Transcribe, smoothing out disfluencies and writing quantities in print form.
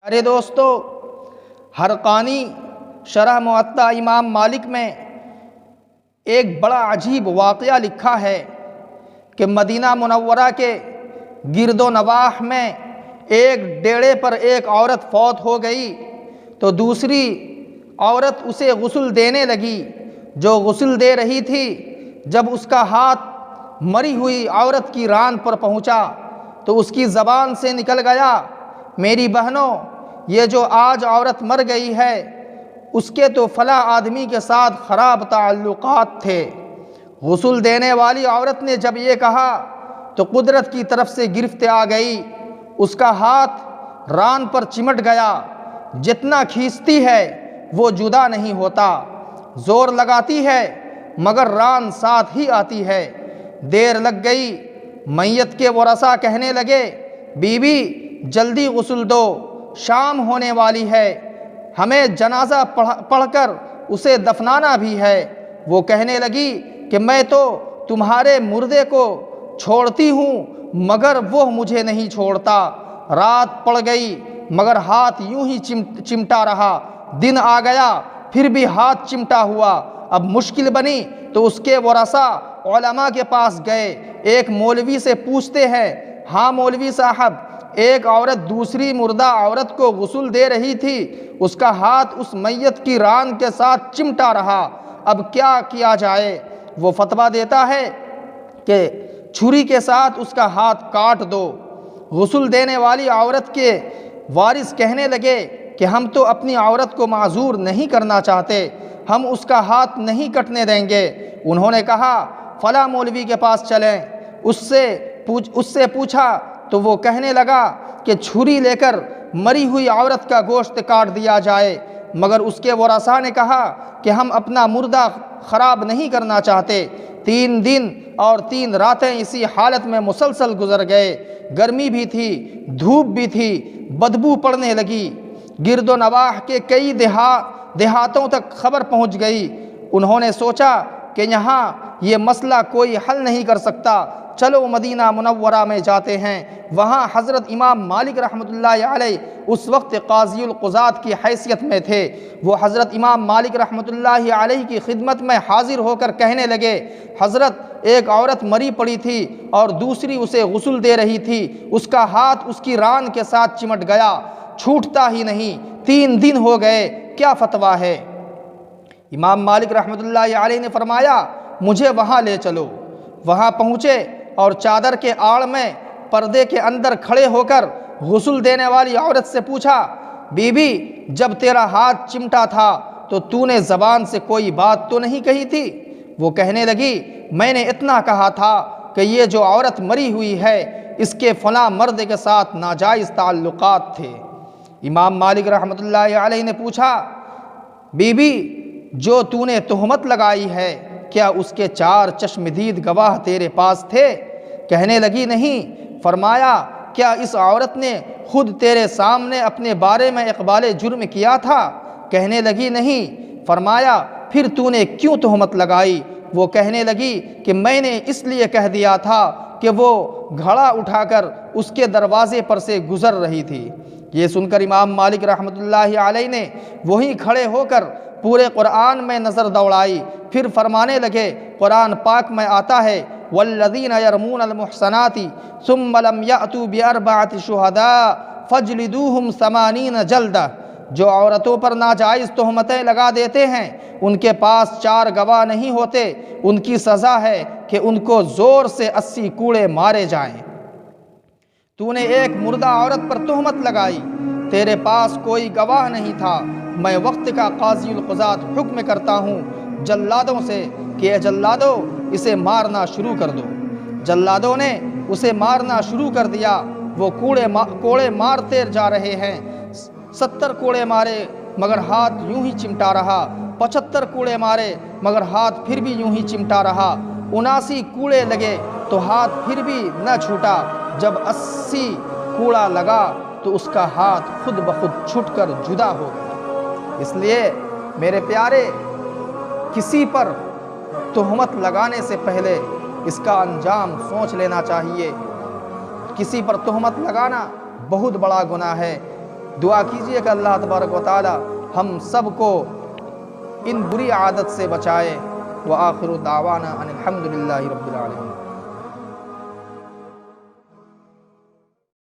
ارے دوستو، حرقانی شرح موطا امام مالک میں ایک بڑا عجیب واقعہ لکھا ہے کہ مدینہ منورہ کے گرد و نواح میں ایک ڈیڑے پر ایک عورت فوت ہو گئی تو دوسری عورت اسے غسل دینے لگی۔ جو غسل دے رہی تھی، جب اس کا ہاتھ مری ہوئی عورت کی ران پر پہنچا تو اس کی زبان سے نکل گیا، میری بہنوں، یہ جو آج عورت مر گئی ہے اس کے تو فلاں آدمی کے ساتھ خراب تعلقات تھے۔ غسل دینے والی عورت نے جب یہ کہا تو قدرت کی طرف سے گرفت آ گئی، اس کا ہاتھ ران پر چمٹ گیا، جتنا کھینچتی ہے وہ جدا نہیں ہوتا، زور لگاتی ہے مگر ران ساتھ ہی آتی ہے۔ دیر لگ گئی، میت کے ورثاء کہنے لگے، بی بی جلدی غسل دو، شام ہونے والی ہے، ہمیں جنازہ پڑھ کر اسے دفنانا بھی ہے۔ وہ کہنے لگی کہ میں تو تمہارے مردے کو چھوڑتی ہوں مگر وہ مجھے نہیں چھوڑتا۔ رات پڑ گئی مگر ہاتھ یوں ہی چمٹا رہا، دن آ گیا پھر بھی ہاتھ چمٹا ہوا۔ اب مشکل بنی تو اس کے ورثاء علماء کے پاس گئے، ایک مولوی سے پوچھتے ہیں، ہاں مولوی صاحب، ایک عورت دوسری مردہ عورت کو غسل دے رہی تھی، اس کا ہاتھ اس میت کی ران کے ساتھ چمٹا رہا، اب کیا کیا جائے؟ وہ فتویٰ دیتا ہے کہ چھری کے ساتھ اس کا ہاتھ کاٹ دو۔ غسل دینے والی عورت کے وارث کہنے لگے کہ ہم تو اپنی عورت کو معذور نہیں کرنا چاہتے، ہم اس کا ہاتھ نہیں کٹنے دیں گے۔ انہوں نے کہا فلاں مولوی کے پاس چلیں، اس سے پوچھا تو وہ کہنے لگا کہ چھری لے کر مری ہوئی عورت کا گوشت کاٹ دیا جائے، مگر اس کے ورثاء نے کہا کہ ہم اپنا مردہ خراب نہیں کرنا چاہتے۔ 3 دن اور 3 راتیں اسی حالت میں مسلسل گزر گئے، گرمی بھی تھی، دھوپ بھی تھی، بدبو پڑنے لگی، گرد و نواح کے کئی دیہاتوں تک خبر پہنچ گئی۔ انہوں نے سوچا کہ یہاں یہ مسئلہ کوئی حل نہیں کر سکتا، چلو مدینہ منورہ میں جاتے ہیں۔ وہاں حضرت امام مالک رحمۃ اللہ علیہ اس وقت قاضی القضات کی حیثیت میں تھے۔ وہ حضرت امام مالک رحمۃ اللہ علیہ کی خدمت میں حاضر ہو کر کہنے لگے، حضرت، ایک عورت مری پڑی تھی اور دوسری اسے غسل دے رہی تھی، اس کا ہاتھ اس کی ران کے ساتھ چمٹ گیا، چھوٹتا ہی نہیں، 3 دن ہو گئے، کیا فتویٰ ہے؟ امام مالک رحمۃ اللہ علیہ نے فرمایا، مجھے وہاں لے چلو۔ وہاں پہنچے اور چادر کے آڑ میں پردے کے اندر کھڑے ہو کر غسل دینے والی عورت سے پوچھا، بی بی جب تیرا ہاتھ چمٹا تھا تو نے زبان سے کوئی بات تو نہیں کہی تھی؟ وہ کہنے لگی، میں نے اتنا کہا تھا کہ یہ جو عورت مری ہوئی ہے اس کے فلاں مرد کے ساتھ ناجائز تعلقات تھے۔ امام مالک رحمۃ اللہ علیہ نے پوچھا، بی بی جو نے تہمت لگائی ہے کیا اس کے 4 چشمدید گواہ تیرے پاس تھے؟ کہنے لگی، نہیں۔ فرمایا، کیا اس عورت نے خود تیرے سامنے اپنے بارے میں اقبال جرم کیا تھا؟ کہنے لگی، نہیں۔ فرمایا، پھر نے کیوں تہمت لگائی؟ وہ کہنے لگی کہ میں نے اس لیے کہہ دیا تھا کہ وہ گھڑا اٹھا کر اس کے دروازے پر سے گزر رہی تھی۔ یہ سن کر امام مالک رحمۃ اللہ علیہ نے وہیں کھڑے ہو کر پورے قرآن میں نظر دوڑائی، پھر فرمانے لگے، قرآن پاک میں آتا ہے، والذین یرمون المحصنات ثم لم یأتوا باربعۃ شہداء فاجلدوہم 80 جلدہ۔ جو عورتوں پر ناجائز تہمتیں لگا دیتے ہیں، ان کے پاس 4 گواہ نہیں ہوتے، ان کی سزا ہے کہ ان کو زور سے 80 کوڑے مارے جائیں۔ نے ایک مردہ عورت پر تہمت لگائی، تیرے پاس کوئی گواہ نہیں تھا، میں وقت کا قاضی القضات حکم کرتا ہوں جلادوں سے کہ اے جلادو اسے مارنا شروع کر دو۔ جلادوں نے اسے مارنا شروع کر دیا، وہ کوڑے مارتے جا رہے ہیں۔ 70 کوڑے مارے مگر ہاتھ یوں ہی چمٹا رہا، 75 کوڑے مارے مگر ہاتھ پھر بھی یوں ہی چمٹا رہا، 79 کوڑے لگے تو ہاتھ پھر بھی نہ چھوٹا، جب 80 کوڑا لگا تو اس کا ہاتھ خود بخود چھٹ کر جدا ہو گیا۔ اس لیے میرے پیارے، کسی پر تہمت لگانے سے پہلے اس کا انجام سوچ لینا چاہیے۔ کسی پر تہمت لگانا بہت بڑا گناہ ہے۔ دعا کیجئے کہ اللہ تبارک و تعالی ہم سب کو ان بری عادت سے بچائے۔ وآخر دعوانا ان الحمد للہ رب العالمین۔